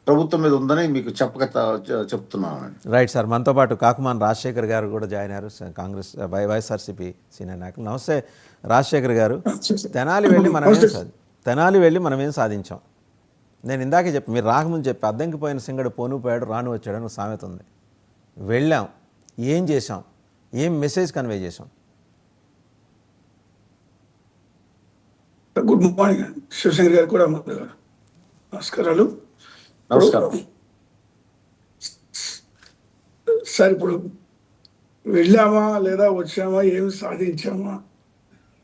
ప్రభుత్వం మీద ఉందని మీకు చెప్తున్నానండి. Right sir. మనతో పాటు కాకుమాన్ రాజశేఖర్ గారు కూడా జాయిన్ అయ్యారు, కాంగ్రెస్ వైఎస్ఆర్సీపీ సీనియర్ నాయకులు. నమస్తే రాజశేఖర్ గారు. తెనాలి వెళ్ళి మనం ఏం సాధించాం? నేను ఇందాకే చెప్పి మీరు రాకముందు చెప్పి అద్దెంకి పోయిన సింగడు పోను పోయాడు రాను వచ్చాడు అని సామెత ఉంది. వెళ్ళాం, ఏం చేసాం, ఏం మెసేజ్ కన్వే చేసాం? గుడ్ మార్నింగ్ అండి శివశంకర్ గారు కూడా నమస్కారాలు. నమస్కారం సార్, ఇప్పుడు వెళ్ళామా లేదా వచ్చామా ఏమి సాధించామా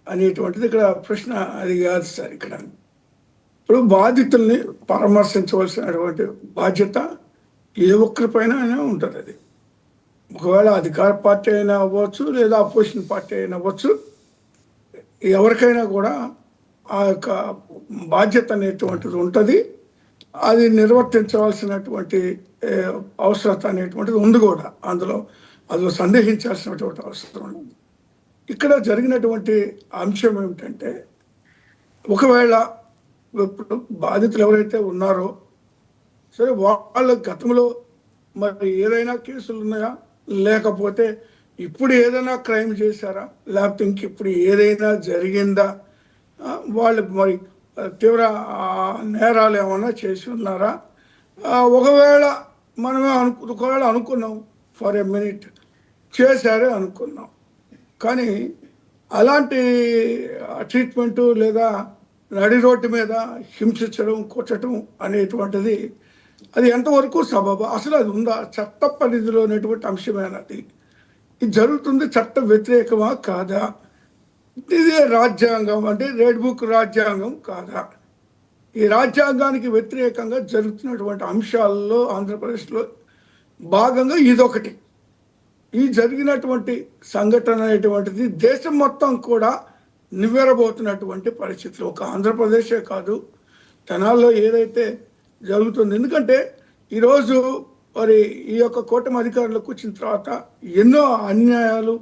అనేటువంటిది ఇక్కడ ప్రశ్న అది కాదు సార్. ఇక్కడ ఇప్పుడు బాధితుల్ని పరామర్శించవలసినటువంటి బాధ్యత ఏ ఒక్కరిపైన అయినా ఉంటుంది. అది ఒకవేళ అధికార పార్టీ అయినా అవ్వచ్చు లేదా అపోజిషన్ పార్టీ అయినా అవ్వచ్చు, ఎవరికైనా కూడా ఆ యొక్క బాధ్యత అనేటువంటిది ఉంటుంది. అది నిర్వర్తించవలసినటువంటి అవసరత అనేటువంటిది ఉంది కూడా. అందులో సందేహించాల్సినటువంటి అవసరం ఉంది. ఇక్కడ జరిగినటువంటి అంశం ఏమిటంటే, ఒకవేళ ఇప్పుడు బాధితులు ఎవరైతే ఉన్నారో సరే, వాళ్ళ గతంలో మరి ఏదైనా కేసులు ఉన్నాయా, లేకపోతే ఇప్పుడు ఏదైనా క్రైమ్ చేశారా, లేకపోతే ఇంక ఇప్పుడు ఏదైనా జరిగిందా, వాళ్ళు మరి తీవ్ర నేరాలు ఏమైనా చేసి ఉన్నారా? ఒకవేళ మనమే అనుకున్నాం ఫర్ ఎ మినిట్ చేశారే అనుకున్నాం, కానీ అలాంటి ట్రీట్మెంటు లేదా నడి రోడ్డు మీద హింసించడం, కొట్టడం అనేటువంటిది అది ఎంతవరకు సబబు, అసలు అది ఉందా? చట్ట పరిధిలో అనేటువంటి అంశమేనది. ఇది జరుగుతుంది చట్ట వ్యతిరేకమా కాదా? ఇది రాజ్యాంగం అంటే రెడ్ బుక్ రాజ్యాంగం కాదా? ఈ రాజ్యాంగానికి వ్యతిరేకంగా జరుగుతున్నటువంటి అంశాల్లో ఆంధ్రప్రదేశ్లో భాగంగా ఇదొకటి. ఈ జరిగినటువంటి సంఘటన అనేటువంటిది దేశం మొత్తం కూడా నివ్వెరబోతున్నటువంటి పరిస్థితులు. ఒక ఆంధ్రప్రదేశే కాదు, తెనాల్లో ఏదైతే జరుగుతుంది. ఎందుకంటే ఈరోజు మరి ఈ యొక్క కూటమి అధికారులకు వచ్చిన తర్వాత ఎన్నో అన్యాయాలు,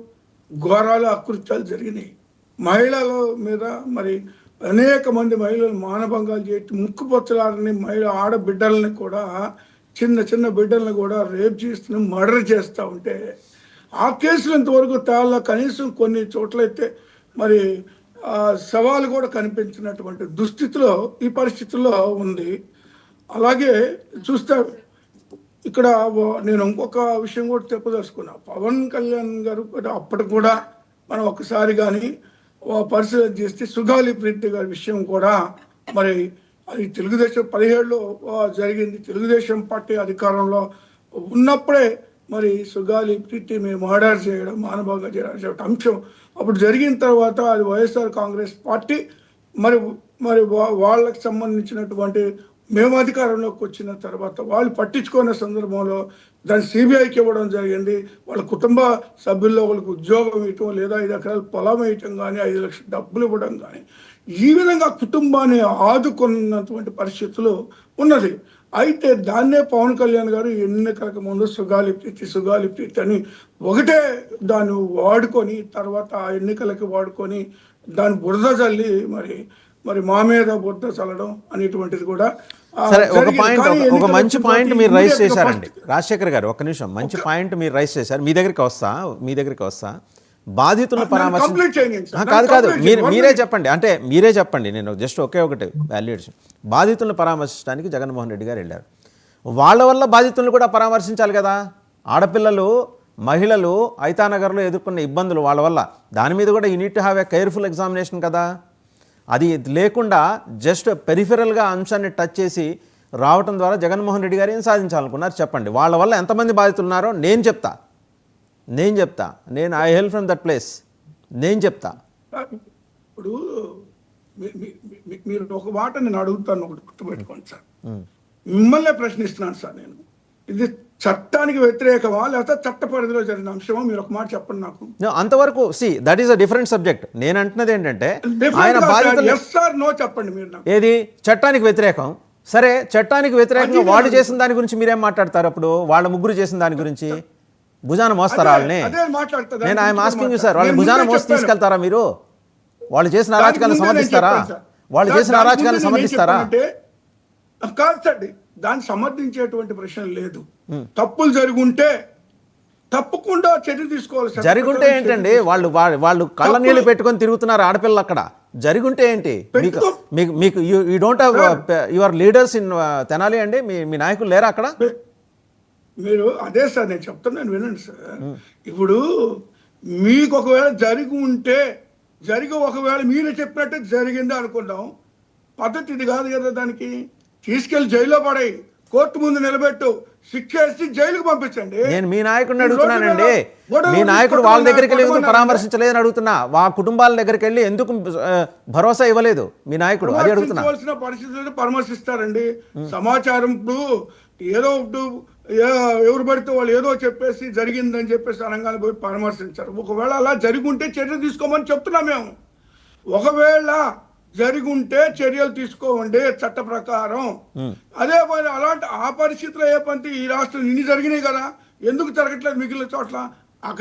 ఘోరాలు, అకృత్యాలు జరిగినాయి. మహిళల మీద మరి అనేక మంది మహిళలు మానభంగాలు చేసి ముక్కుపొచ్చలారని ఆడబిడ్డలని కూడా, చిన్న చిన్న బిడ్డలను కూడా రేప్ చేస్తూ మర్డర్ చేస్తూ ఉంటే ఆ కేసులు ఇంతవరకు తేళ్ళ. కనీసం కొన్ని చోట్లయితే మరి సవాలు కూడా కనిపించినటువంటి దుస్థితిలో ఈ పరిస్థితుల్లో ఉంది. అలాగే చూస్తే ఇక్కడ నేను ఇంకొక విషయం కూడా చెప్పదలుచుకున్నా. పవన్ కళ్యాణ్ గారు అప్పటికి కూడా మనం ఒకసారి కానీ పరిశీలన చేస్తే సుగాలి ప్రీతి గారి విషయం కూడా మరి అది తెలుగుదేశం 17లో జరిగింది. తెలుగుదేశం పార్టీ అధికారంలో ఉన్నప్పుడే మరి సుగాలి ప్రీతి మేము మర్డర్ చేయడం, మానభంగా చేయడం అంశం అప్పుడు జరిగిన తర్వాత అది వైఎస్ఆర్ కాంగ్రెస్ పార్టీ మరి మరి వాళ్ళకి సంబంధించినటువంటి మేము అధికారంలోకి వచ్చిన తర్వాత వాళ్ళు పట్టించుకునే సందర్భంలో దాన్ని సిబిఐకి ఇవ్వడం జరిగింది. వాళ్ళ కుటుంబ సభ్యుల్లో వాళ్ళకి ఉద్యోగం ఇవ్వటం, లేదా 5 ఎకరాలు పొలం వేయటం కానీ, 5 లక్షల డబ్బులు ఇవ్వడం కానీ, ఈ విధంగా కుటుంబాన్ని ఆదుకున్నటువంటి పరిస్థితులు ఉన్నది. అయితే దాన్నే పవన్ కళ్యాణ్ గారు ఎన్నికలకు ముందు సుగాలి ప్రీతి అని ఒకటే దాన్ని వాడుకొని, తర్వాత ఆ ఎన్నికలకి వాడుకొని దాన్ని బురద చల్లి మరి మా మీద బురద చల్లడం అనేటువంటిది కూడా. సరే, ఒక మంచి పాయింట్ మీరు రైజ్ చేశారండి రాజశేఖర్ గారు. ఒక్క నిమిషం, మంచి పాయింట్ మీరు రైజ్ చేశారు. మీ దగ్గరికి వస్తా బాధితులను కాదు మీరే చెప్పండి. నేను జస్ట్ ఒకటి వాల్యుయేషన్. బాధితులను పరామర్శించడానికి జగన్మోహన్ రెడ్డి గారు వెళ్ళారు. వాళ్ళ వల్ల బాధితులను కూడా పరామర్శించాలి కదా. ఆడపిల్లలు, మహిళలు ఐతానగర్లో ఎదుర్కొన్న ఇబ్బందులు వాళ్ళ వల్ల, దాని మీద కూడా you need to have a careful examination కదా. అది లేకుండా జస్ట్ పెరిఫెరల్గా అంశాన్ని టచ్ చేసి రావటం ద్వారా జగన్మోహన్ రెడ్డి గారు ఏం సాధించాలనుకున్నారు చెప్పండి. వాళ్ళ వల్ల ఎంతమంది బాధితులు ఉన్నారో నేను చెప్తా. I help from that place. నేను చెప్తా. ఇప్పుడు మీరు ఒక మాట నేను అడుగుతాను, ఒకటి గుర్తుపెట్టుకోండి సార్. మిమ్మల్నే ప్రశ్నిస్తున్నాను సార్. నేను ఇది చట్టానికి వ్యతిరేకమా లేకపోతే చట్ట పరిధిలో జరిగిన అంశమా? మీరు ఒక మాట చెప్పండి నాకు. అంతవరకు that is a different subject. నేను అంటున్నది ఏంటంటే ఆయన చెప్పండి మీరు. ఏది చట్టానికి వ్యతిరేకం? సరే, చట్టానికి వ్యతిరేకంగా వాళ్ళు చేసిన దాని గురించి మీరేం మాట్లాడతారు? అప్పుడు వాళ్ళ ముగ్గురు చేసిన దాని గురించి భుజాన మోస్తారా వాళ్ళని? నేను ఐఎమ్ ఆస్కింగ్ యూ సార్, వాళ్ళని భుజాన మోసి తీసుకెళ్తారా మీరు? వాళ్ళు చేసిన అరాచకాలను సమర్థిస్తారా? కాదు సార్, దాన్ని సమర్థించేటువంటి ప్రశ్న లేదు. తప్పులు జరిగి ఉంటే తప్పకుండా చర్య తీసుకోవాలి. జరుగుంటే ఏంటండి, వాళ్ళు కళ్ళ నీళ్ళు పెట్టుకొని తిరుగుతున్నారు ఆడపిల్లలు అక్కడ. జరుగుంటే ఏంటి? మీకు you don't have your leaders in Tenali అండి? మీ నాయకులు లేరా అక్కడ? మీరు అదే సార్ నేను చెప్తున్నాను, వినండి సార్. ఇప్పుడు మీకు ఒకవేళ జరిగి ఉంటే ఒకవేళ మీరే చెప్పినట్టే జరిగింది అనుకుందాం, పద్ధతి ఇది కాదు కదా. దానికి తీసుకెళ్లి జైల్లో పడేయి, కోర్టు ముందు నిలబెట్టు, శిక్ష వేసి జైలుకు పంపించండి. నేను మీ నాయకుడిని అడుగుతున్నానండి. మీ నాయకుడు వాళ్ళ దగ్గరికి వెళ్ళి ఎందుకు పరామర్శించలేదని అడుగుతున్నా. కుటుంబాల దగ్గరికి వెళ్ళి ఎందుకు భరోసా ఇవ్వలేదు మీ నాయకుడు? అది అడుగుతున్నా. పరిస్థితుల్లో పరామర్శిస్తారండి. సమాచారం ఇప్పుడు ఏదో ఎవరు పడితే వాళ్ళు ఏదో చెప్పేసి జరిగిందని చెప్పేసి అనగానే పోయి పరామర్శించారు. ఒకవేళ అలా జరిగి ఉంటే చర్య తీసుకోమని చెప్తున్నాం మేము. ఒకవేళ జరిగి ఉంటే చర్యలు తీసుకోవండి చట్ట ప్రకారం. అదే అలాంటి ఆ పరిస్థితిలో ఏ పంతి ఈ రాష్ట్రం ఇన్ని జరిగినాయి కదా, ఎందుకు జరగట్లేదు మిగిలిన చోట్ల